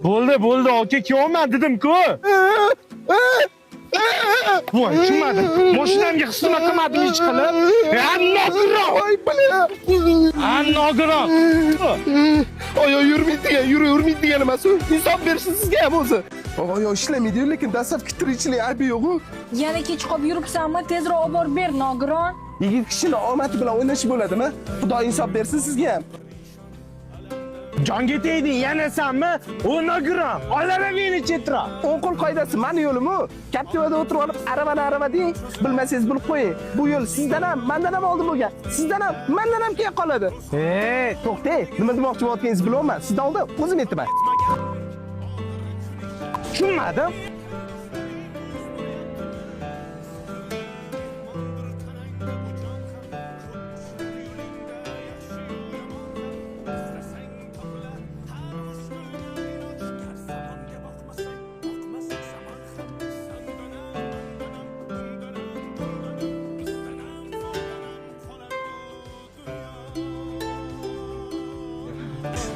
Bo'ldi, aka kelyapman dedim-ku. Voy, tushunmadim. Mashinamga xizmat qilmadim hech qilib. Nogiron. Voy, bilaman. Nogiron. Yurmaydi degan emas u. Insof berishi sizga ham o'zi. Oy, ishlamaydi, lekin dastlabki tirikchilik aybi yo'q-ku. Yana kech qolib yuribsanmi? Tezroq olib borib ber, nogiron. Yigit kishini omadi bilan o'ynash bo'ladimi? Xudo insof bersin sizga ham. Jonga tegding, yanasanmi? U nogiron. Olara meni chetroq. O'ng qo'l qoidasi mani yo'lim u. Captiva'da o'tirib olib, arava deng, bilmasangiz bilib qo'ying. Bu yo'l sizdan ham, mendan ham oldin bo'lgan. Sizdan ham, mendan ham keyin qoladi. To'xtang, nima demoqchi bo'layotganingizni bilaman. Sizdan oldin o'zim aytaman. Tushunmadim.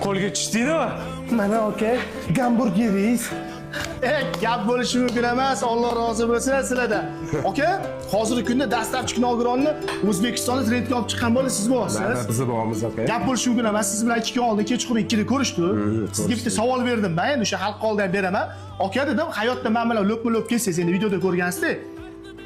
Qo'lga tushdingmi? Mana aka, gamburgeringiz. Gap bo'lishi mumkin emas. Alloh rozi bo'lsin sizlardan. Aka, hozirgi kunda dastlabki nogironni O'zbekistonda trendga olib chiqqan bola siz bo'lasiz. Biz bo'lamiz aka. Gap bo'lishi mumkin emas. Siz bilan 2 kun oldin kechqurun 2 da ko'rishdi. Sizga bitta savol berdim men. Endi o'sha xalqqa oldin beraman. Aka dedim, hayotda men bilan lo'pma-lo'p kelsangiz, endi videoda ko'rgansizlar.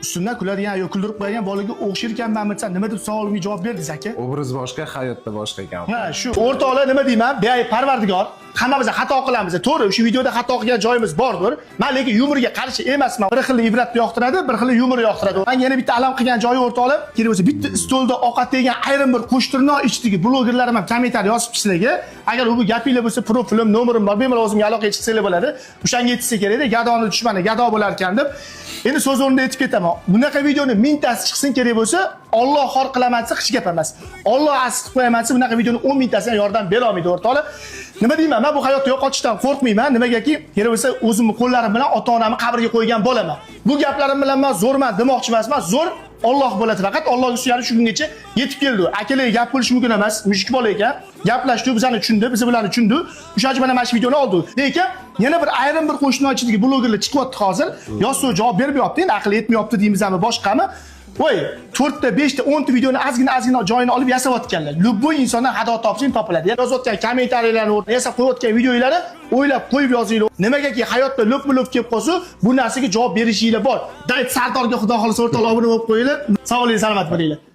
Ustimdan kuladigan yo kuldirib qo'ygan bolaga o'xshar ekanmanmi desam, nima deb savolimga javob berdingiz aka? Obraz boshqa, hayotda boshqa ekan. Ha, shu o'rtoqlar nima deyman? Beayb Parvardigor, hammamiz xato qilamiz. To'g'ri, o'sha videoda xato qilgan joyimiz bordir. Men lekin yumorga qarshi emasman. Bir xil ibrat yoqtiradi, bir xil yumor yoqtiradi. Men yana bitta alam qilgan joyi o'rtoqlar, kerak bo'lsa bitta stolda ovqat yegan ayrim bir qo'shtirnoq ichdagi blogerlarim ham kommentariy yozibdi sizlarga. Agar u gapinglar bo'lsa, profilim, nomerim bor, bemalol o'zimga aloqaga chiqsanglar bo'ladi. O'shanga yetsa kerak edi, gadoni dushmani gado bo'lar ekan deb. Endi so'z o'rnida aytib ketaman. Bunaqa videoni mingtasi chiqsin kerak bo'lsa, Alloh xor qilaman desa hech gap emas. Alloh asq qo'yaman desa bunaqa videoni 10 mingtasidan yordam bera olmaydi o'rtoqlar. Nima deyman? Men bu hayotda yo'qotishdan qo'rqmayman. Nimagaki, kerak bo'lsa o'zimni qo'llarim bilan ota-onamni qabrga qo'ygan bo'laman. Bu gaplarim bilan men zo'rman demoqchi emasman. Zo'r Alloh bo'ladi faqat. Allohga suyanib shu kungacha yetib keldi. Akalar gap bo'lishi mumkin emas. Mushuk bola ekan. Gaplashdi, bizani tushundi, biz bilan tushundi. O'shaning mana mana shu videoni oldi. Lekin yana bir ayrim bir qo'shnichilik blogerlar chiqyapti hozir. Yo'q, javob bermayapti. Endi aqli yetmayapti deymizmi, boshqami? Voy, 4 ta, 5 ta, 10 ta videoni ozgina joyini olib yasayotganlar. Lubboy insondan xato topsin topiladi. Yozayotgan kommentariyalarni o'rniga yasab qo'yayotgan videolarni o'ylab qo'yib yozinglar. Nimagaki hayotda lo'p-lo'p kelib qolsa, bu narsaga javob berishinglar bor. Dayt Sardorga xudo xolisa o'rtoqlar obuna bo'lib qo'yinglar. Sog' bo'ling, salomat bo'linglar.